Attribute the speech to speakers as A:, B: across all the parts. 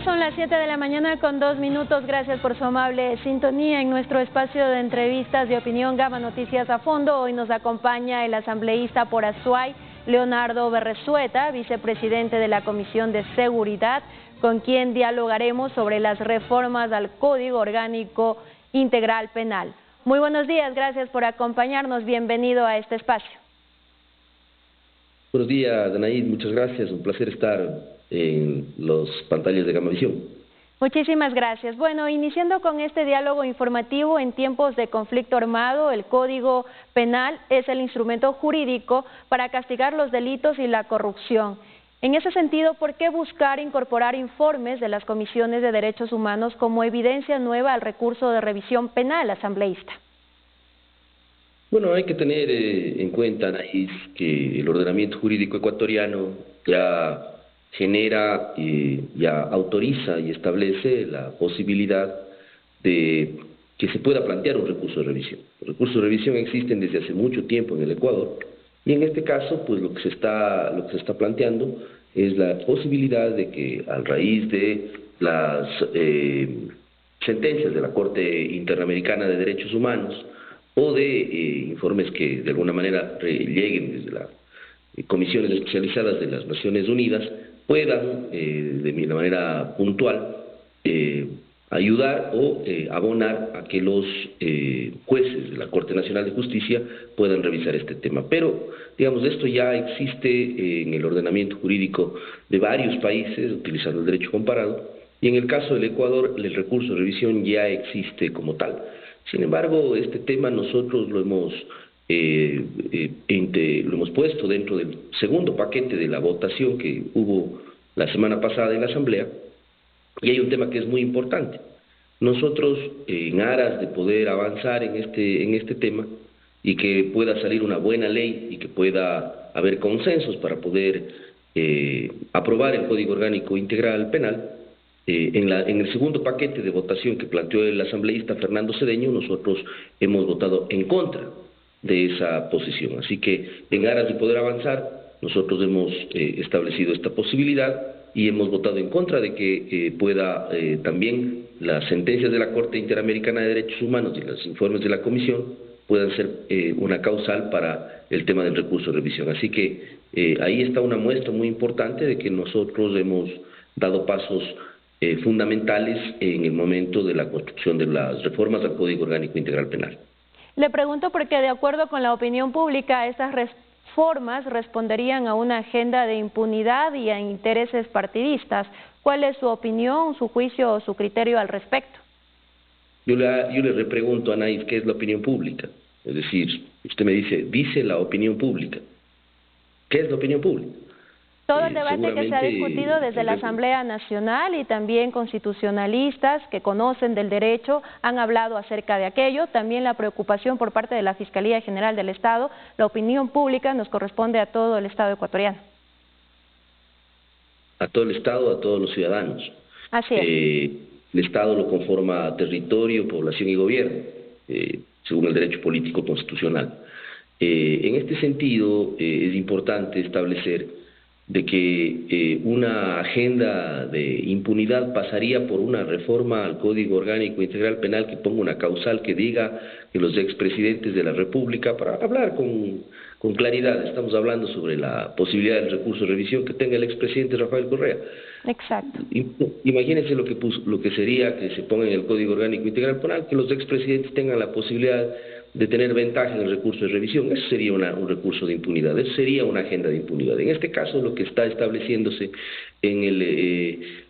A: Ya son las 7 de la mañana con 2 minutos. Gracias por su amable sintonía en nuestro espacio de entrevistas de opinión Gama Noticias a Fondo. Hoy nos acompaña el asambleísta por Azuay, Leonardo Berresueta, vicepresidente de la Comisión de Seguridad, con quien dialogaremos sobre las reformas al Código Orgánico Integral Penal. Muy buenos días, gracias por acompañarnos. Bienvenido a este espacio.
B: Buenos días, Danaid, muchas gracias. Un placer estar en las pantallas de Gamavisión.
A: Muchísimas gracias. Bueno, iniciando con este diálogo informativo, en tiempos de conflicto armado, el Código Penal es el instrumento jurídico para castigar los delitos y la corrupción. En ese sentido, ¿por qué buscar incorporar informes de las comisiones de derechos humanos como evidencia nueva al recurso de revisión penal, asambleísta?
B: Bueno, hay que tener en cuenta, Anaís, que el ordenamiento jurídico ecuatoriano ya genera, ya autoriza y establece la posibilidad de que se pueda plantear un recurso de revisión. Los recursos de revisión existen desde hace mucho tiempo en el Ecuador y en este caso, pues lo que se está planteando es la posibilidad de que a raíz de las sentencias de la Corte Interamericana de Derechos Humanos o de informes que de alguna manera lleguen desde las comisiones especializadas de las Naciones Unidas, puedan de una manera puntual ayudar o abonar a que los jueces de la Corte Nacional de Justicia puedan revisar este tema. Pero, digamos, esto ya existe en el ordenamiento jurídico de varios países, utilizando el derecho comparado, y en el caso del Ecuador, el recurso de revisión ya existe como tal. Sin embargo, este tema nosotros lo hemos puesto dentro del segundo paquete de la votación que hubo la semana pasada en la Asamblea, y hay un tema que es muy importante. Nosotros, en aras de poder avanzar en este tema y que pueda salir una buena ley y que pueda haber consensos para poder aprobar el Código Orgánico Integral Penal, en el segundo paquete de votación que planteó el asambleísta Fernando Cedeño, nosotros hemos votado en contra de esa posición. Así que, en aras de poder avanzar, nosotros hemos establecido esta posibilidad y hemos votado en contra de que pueda también las sentencias de la Corte Interamericana de Derechos Humanos y los informes de la Comisión puedan ser una causal para el tema del recurso de revisión. Así que ahí está una muestra muy importante de que nosotros hemos dado pasos fundamentales en el momento de la construcción de las reformas al Código Orgánico Integral Penal.
A: Le pregunto porque, de acuerdo con la opinión pública, estas reformas responderían a una agenda de impunidad y a intereses partidistas. ¿Cuál es su opinión, su juicio o su criterio al respecto?
B: Yo le repregunto a Anaís, ¿qué es la opinión pública? Es decir, usted me dice la opinión pública. ¿Qué es la opinión pública?
A: Todo el debate que se ha discutido desde la Asamblea Nacional y también constitucionalistas que conocen del derecho han hablado acerca de aquello, también la preocupación por parte de la Fiscalía General del Estado. La opinión pública nos corresponde a todo el Estado ecuatoriano.
B: A todo el Estado, a todos los ciudadanos.
A: Así es.
B: El Estado lo conforma territorio, población y gobierno, según el derecho político constitucional. En este sentido, es importante establecer de que una agenda de impunidad pasaría por una reforma al Código Orgánico Integral Penal que ponga una causal que diga que los expresidentes de la República, para hablar con claridad, estamos hablando sobre la posibilidad del recurso de revisión que tenga el expresidente Rafael Correa.
A: Exacto.
B: Imagínense lo que sería que se ponga en el Código Orgánico Integral Penal, que los expresidentes tengan la posibilidad de tener ventaja en el recurso de revisión. Eso sería un recurso de impunidad, eso sería una agenda de impunidad. En este caso, lo que está estableciéndose en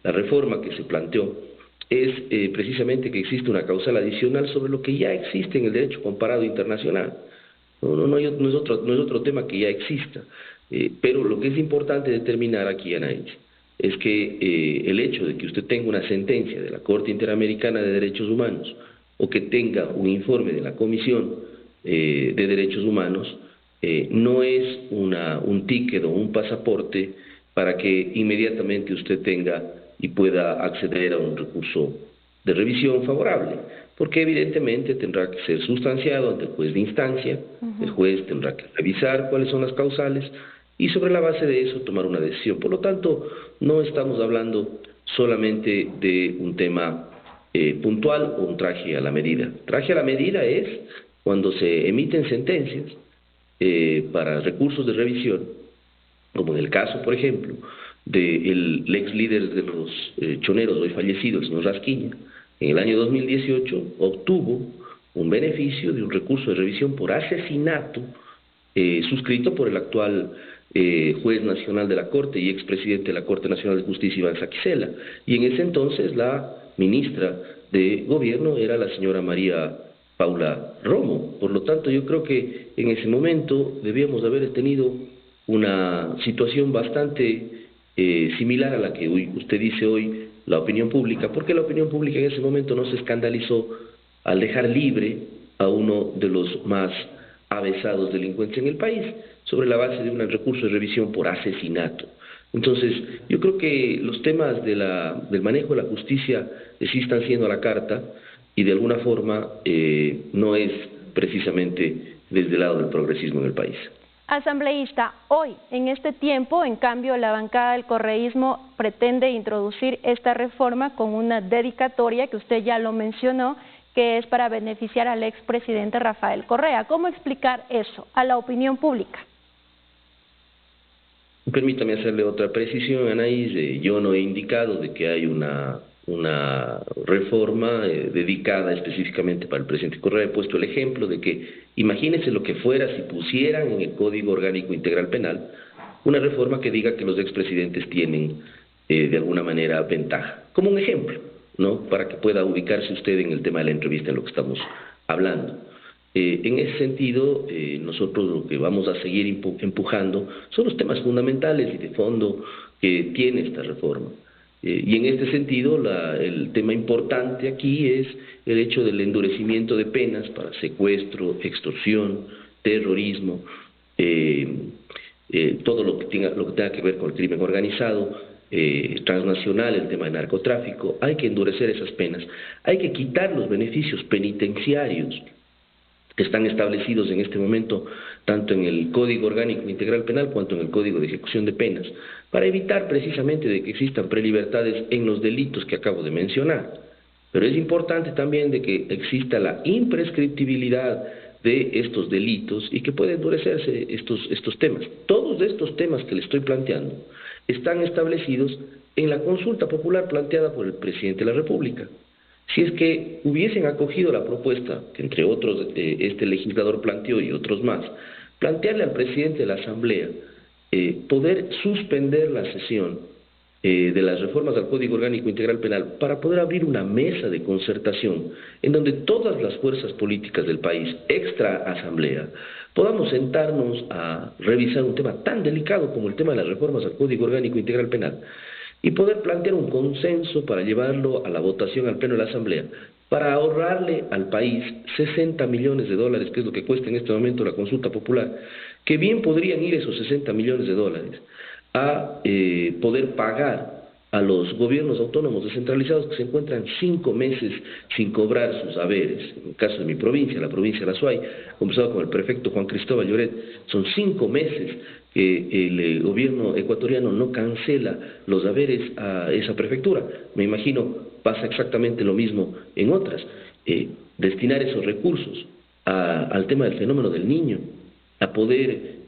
B: la reforma que se planteó es precisamente que existe una causal adicional sobre lo que ya existe en el derecho comparado internacional. No es otro tema que ya exista, pero lo que es importante determinar aquí, Anaís, es que el hecho de que usted tenga una sentencia de la Corte Interamericana de Derechos Humanos o que tenga un informe de la Comisión de Derechos Humanos no es un ticket o un pasaporte para que inmediatamente usted tenga y pueda acceder a un recurso de revisión favorable, porque evidentemente tendrá que ser sustanciado ante el juez de instancia, el juez tendrá que revisar cuáles son las causales y sobre la base de eso tomar una decisión. Por lo tanto, no estamos hablando solamente de un tema puntual o un traje a la medida. Traje a la medida es cuando se emiten sentencias para recursos de revisión, como en el caso, por ejemplo, del ex líder de los choneros, hoy fallecido, el señor Rasquiña. En el año 2018 obtuvo un beneficio de un recurso de revisión por asesinato suscrito por el actual juez nacional de la Corte y expresidente de la Corte Nacional de Justicia, Iván Saquicela. Y en ese entonces la ministra de Gobierno era la señora María Paula Romo. Por lo tanto, yo creo que en ese momento debíamos haber tenido una situación bastante similar a la que usted dice hoy, la opinión pública, porque la opinión pública en ese momento no se escandalizó al dejar libre a uno de los más avesados delincuentes en el país, sobre la base de un recurso de revisión por asesinato. Entonces, yo creo que los temas del manejo de la justicia sí están siendo a la carta y de alguna forma no es precisamente desde el lado del progresismo en el país.
A: Asambleísta, hoy, en este tiempo, en cambio, la bancada del correísmo pretende introducir esta reforma con una dedicatoria que usted ya lo mencionó, que es para beneficiar al expresidente Rafael Correa. ¿Cómo explicar eso a la opinión pública?
B: Permítame hacerle otra precisión, Anaís. Yo no he indicado de que hay una reforma dedicada específicamente para el presidente Correa. He puesto el ejemplo de que imagínense lo que fuera si pusieran en el Código Orgánico Integral Penal una reforma que diga que los expresidentes tienen de alguna manera ventaja, como un ejemplo, ¿no? Para que pueda ubicarse usted en el tema de la entrevista en lo que estamos hablando. En ese sentido, nosotros lo que vamos a seguir empujando son los temas fundamentales y de fondo que tiene esta reforma. Y en este sentido, el tema importante aquí es el hecho del endurecimiento de penas para secuestro, extorsión, terrorismo, todo lo que tenga que ver con el crimen organizado, transnacional, el tema de narcotráfico. Hay que endurecer esas penas, hay que quitar los beneficios penitenciarios que están establecidos en este momento tanto en el Código Orgánico Integral Penal cuanto en el Código de Ejecución de Penas, para evitar precisamente de que existan prelibertades en los delitos que acabo de mencionar. Pero es importante también de que exista la imprescriptibilidad de estos delitos y que pueden endurecerse estos temas. Todos estos temas que le estoy planteando están establecidos en la consulta popular planteada por el presidente de la República. Si es que hubiesen acogido la propuesta, que entre otros este legislador planteó y otros más, plantearle al presidente de la Asamblea poder suspender la sesión de las reformas al Código Orgánico Integral Penal para poder abrir una mesa de concertación en donde todas las fuerzas políticas del país, extra Asamblea, podamos sentarnos a revisar un tema tan delicado como el tema de las reformas al Código Orgánico Integral Penal, y poder plantear un consenso para llevarlo a la votación al Pleno de la Asamblea, para ahorrarle al país 60 millones de dólares, que es lo que cuesta en este momento la consulta popular, que bien podrían ir esos 60 millones de dólares a poder pagar a los gobiernos autónomos descentralizados que se encuentran 5 meses sin cobrar sus haberes. En el caso de mi provincia, la provincia de Azuay, conversado con el prefecto Juan Cristóbal Lloret, son 5 meses que el gobierno ecuatoriano no cancela los haberes a esa prefectura. Me imagino pasa exactamente lo mismo en otras. Destinar esos recursos al tema del fenómeno del niño, a poder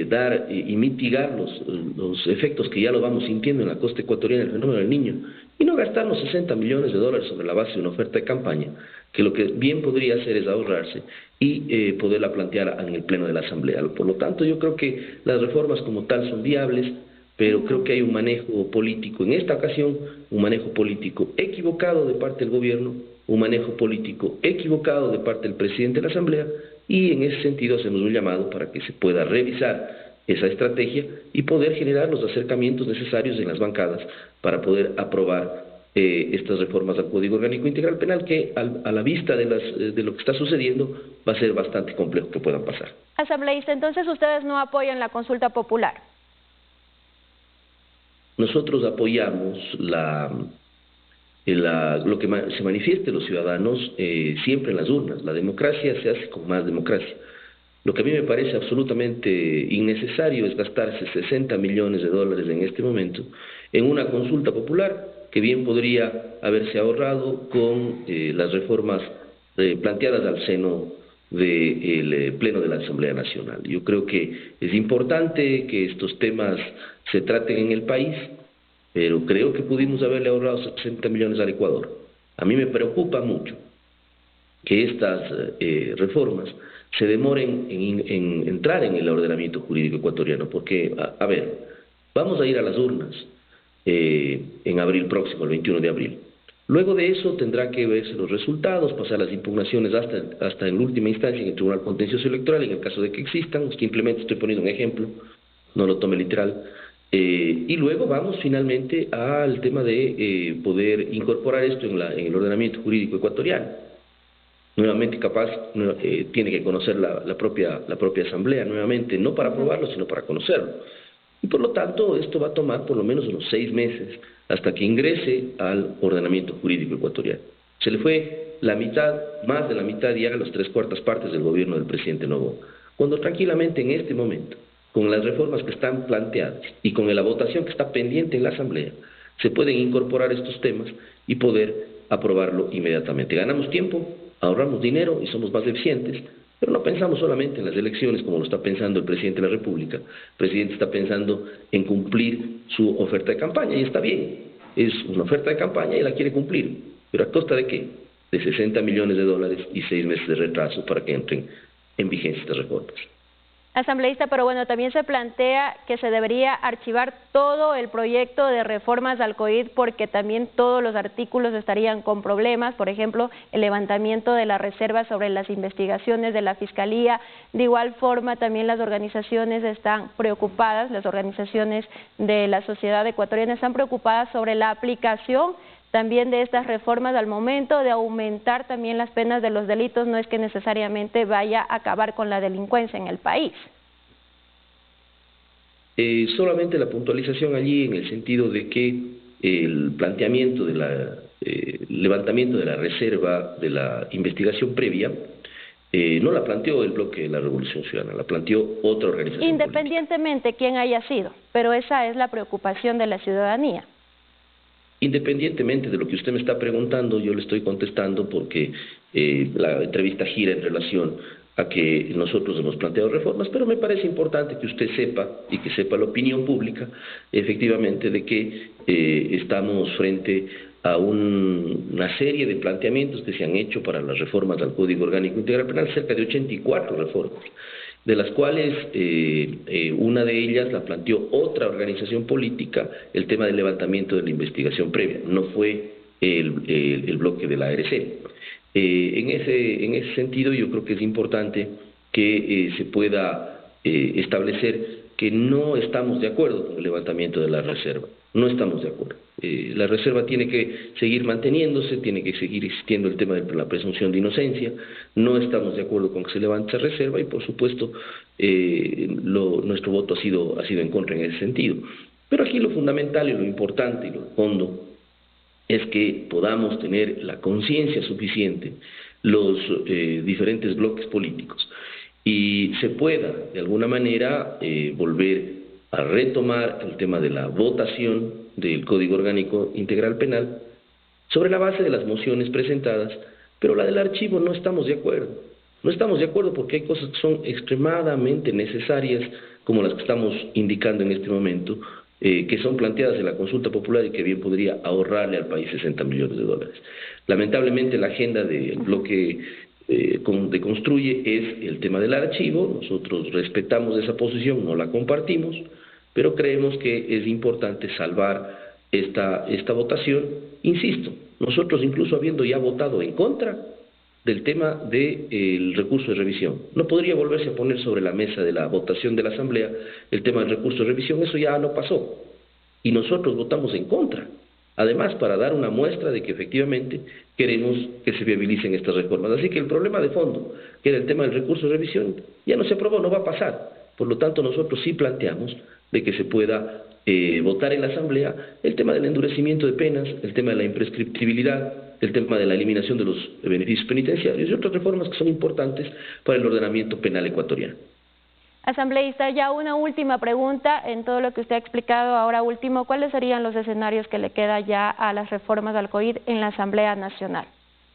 B: dar y mitigar los efectos que ya lo vamos sintiendo en la costa ecuatoriana del fenómeno del niño, y no gastarnos 60 millones de dólares sobre la base de una oferta de campaña, que lo que bien podría hacer es ahorrarse y poderla plantear en el Pleno de la Asamblea. Por lo tanto, yo creo que las reformas como tal son viables, pero creo que hay un manejo político, en esta ocasión, un manejo político equivocado de parte del gobierno, un manejo político equivocado de parte del presidente de la Asamblea, y en ese sentido hacemos un llamado para que se pueda revisar esa estrategia y poder generar los acercamientos necesarios en las bancadas para poder aprobar estas reformas al Código Orgánico Integral Penal, que a la vista de lo que está sucediendo va a ser bastante complejo que puedan pasar.
A: Asambleísta, entonces ustedes no apoyan la consulta popular.
B: Nosotros apoyamos lo que se manifieste los ciudadanos siempre en las urnas. La democracia se hace con más democracia. Lo que a mí me parece absolutamente innecesario es gastarse 60 millones de dólares en este momento en una consulta popular que bien podría haberse ahorrado con las reformas planteadas al seno del Pleno de la Asamblea Nacional. Yo creo que es importante que estos temas se traten en el país, pero creo que pudimos haberle ahorrado 60 millones al Ecuador. A mí me preocupa mucho que estas reformas se demoren en entrar en el ordenamiento jurídico ecuatoriano, porque, a ver, vamos a ir a las urnas en abril próximo, el 21 de abril. Luego de eso tendrá que verse los resultados, pasar las impugnaciones hasta en última instancia en el Tribunal Contencioso Electoral, en el caso de que existan, simplemente estoy poniendo un ejemplo, no lo tome literal. Y luego vamos finalmente al tema de poder incorporar esto en el ordenamiento jurídico ecuatoriano. Nuevamente capaz tiene que conocer la propia Asamblea, nuevamente, no para aprobarlo, sino para conocerlo. Y por lo tanto, esto va a tomar por lo menos unos 6 meses hasta que ingrese al ordenamiento jurídico ecuatoriano. Se le fue la mitad, más de la mitad ya, las 3/4 partes del gobierno del presidente Noboa, cuando tranquilamente en este momento, con las reformas que están planteadas y con la votación que está pendiente en la Asamblea, se pueden incorporar estos temas y poder aprobarlo inmediatamente. Ganamos tiempo, ahorramos dinero y somos más eficientes, pero no pensamos solamente en las elecciones como lo está pensando el presidente de la República. El presidente está pensando en cumplir su oferta de campaña, y está bien, es una oferta de campaña y la quiere cumplir, pero ¿a costa de qué? De 60 millones de dólares y 6 meses de retraso para que entren en vigencia estas reformas.
A: Asambleísta, pero bueno, también se plantea que se debería archivar todo el proyecto de reformas al COVID porque también todos los artículos estarían con problemas, por ejemplo, el levantamiento de la reserva sobre las investigaciones de la Fiscalía. De igual forma, también las organizaciones están preocupadas, las organizaciones de la sociedad ecuatoriana están preocupadas sobre la aplicación también de estas reformas al momento de aumentar también las penas de los delitos. No es que necesariamente vaya a acabar con la delincuencia en el país.
B: Solamente la puntualización allí en el sentido de que el planteamiento de levantamiento de la reserva de la investigación previa no la planteó el bloque de la Revolución Ciudadana, la planteó otra organización
A: independientemente quién haya sido, pero esa es la preocupación de la ciudadanía.
B: Independientemente de lo que usted me está preguntando, yo le estoy contestando porque la entrevista gira en relación a que nosotros hemos planteado reformas, pero me parece importante que usted sepa y que sepa la opinión pública efectivamente de que estamos frente a una serie de planteamientos que se han hecho para las reformas al Código Orgánico Integral Penal, cerca de 84 reformas, de las cuales una de ellas la planteó otra organización política, el tema del levantamiento de la investigación previa, no fue el bloque de la ARC. En ese sentido yo creo que es importante que se pueda establecer que no estamos de acuerdo con el levantamiento de la reserva, no estamos de acuerdo. La reserva tiene que seguir manteniéndose, tiene que seguir existiendo el tema de la presunción de inocencia, no estamos de acuerdo con que se levante esa reserva y por supuesto nuestro voto ha sido en contra en ese sentido. Pero aquí lo fundamental y lo importante y lo de fondo es que podamos tener la conciencia suficiente los diferentes bloques políticos y se pueda de alguna manera volver a retomar el tema de la votación del Código Orgánico Integral Penal sobre la base de las mociones presentadas, pero la del archivo no estamos de acuerdo. No estamos de acuerdo porque hay cosas que son extremadamente necesarias, como las que estamos indicando en este momento, que son planteadas en la consulta popular y que bien podría ahorrarle al país 60 millones de dólares. Lamentablemente la agenda del bloque de Construye es el tema del archivo. Nosotros respetamos esa posición, no la compartimos, pero creemos que es importante salvar esta votación. Insisto, nosotros incluso habiendo ya votado en contra del tema del recurso de revisión, no podría volverse a poner sobre la mesa de la votación de la Asamblea el tema del recurso de revisión, eso ya no pasó, y nosotros votamos en contra, además para dar una muestra de que efectivamente queremos que se viabilicen estas reformas. Así que el problema de fondo, que era el tema del recurso de revisión, ya no se aprobó, no va a pasar. Por lo tanto, nosotros sí planteamos de que se pueda votar en la Asamblea el tema del endurecimiento de penas, el tema de la imprescriptibilidad, el tema de la eliminación de los beneficios penitenciarios y otras reformas que son importantes para el ordenamiento penal ecuatoriano.
A: Asambleísta, ya una última pregunta en todo lo que usted ha explicado ahora último. ¿Cuáles serían los escenarios que le queda ya a las reformas al COVID en la Asamblea Nacional?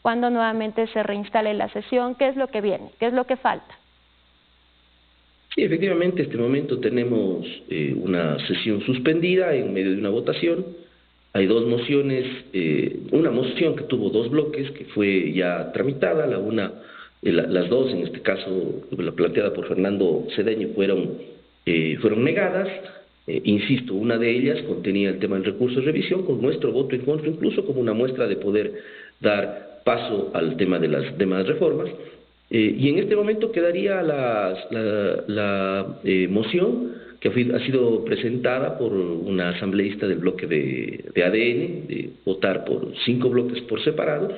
A: ¿Cuándo nuevamente se reinstale la sesión? ¿Qué es lo que viene? ¿Qué es lo que falta?
B: Sí, efectivamente, en este momento tenemos una sesión suspendida en medio de una votación. Hay dos mociones, una moción que tuvo dos bloques, que fue ya tramitada, las dos, en este caso la planteada por Fernando Cedeño, fueron negadas. Insisto, una de ellas contenía el tema del recurso de revisión, con nuestro voto en contra, incluso como una muestra de poder dar paso al tema de las demás reformas. Y en este momento quedaría la moción que ha sido presentada por una asambleísta del bloque de ADN, de votar por 5 bloques por separado,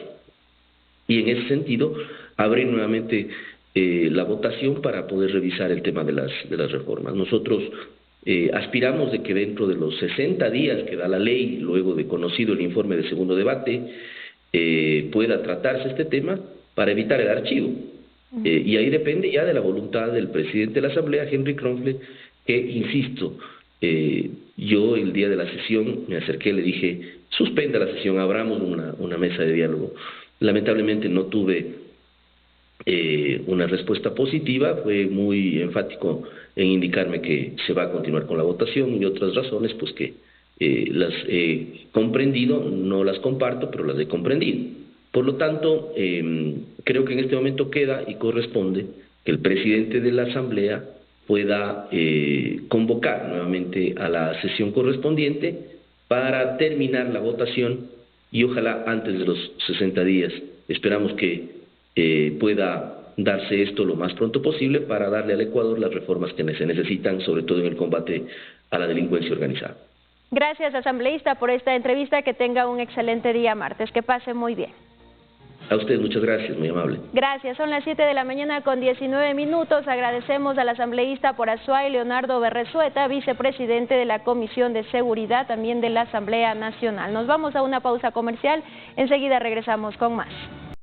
B: y en ese sentido abrir nuevamente la votación para poder revisar el tema de las reformas. Nosotros aspiramos de que dentro de los 60 días que da la ley, luego de conocido el informe de segundo debate, pueda tratarse este tema para evitar el archivo. Y ahí depende ya de la voluntad del presidente de la Asamblea, Henry Kronfle, que, insisto, yo el día de la sesión me acerqué, le dije, suspenda la sesión, abramos una mesa de diálogo. Lamentablemente no tuve una respuesta positiva, fue muy enfático en indicarme que se va a continuar con la votación y otras razones, pues que las he comprendido, no las comparto, pero las he comprendido. Por lo tanto, creo que en este momento queda y corresponde que el presidente de la Asamblea pueda convocar nuevamente a la sesión correspondiente para terminar la votación y ojalá antes de los 60 días. Esperamos que pueda darse esto lo más pronto posible para darle al Ecuador las reformas que se necesitan, sobre todo en el combate a la delincuencia organizada.
A: Gracias, asambleísta, por esta entrevista. Que tenga un excelente día martes. Que pase muy bien.
B: A usted, muchas gracias, muy amable.
A: Gracias, son las 7 de la mañana con 19 minutos. Agradecemos al asambleísta por Azuay, Leonardo Berresueta, vicepresidente de la Comisión de Seguridad, también de la Asamblea Nacional. Nos vamos a una pausa comercial, enseguida regresamos con más.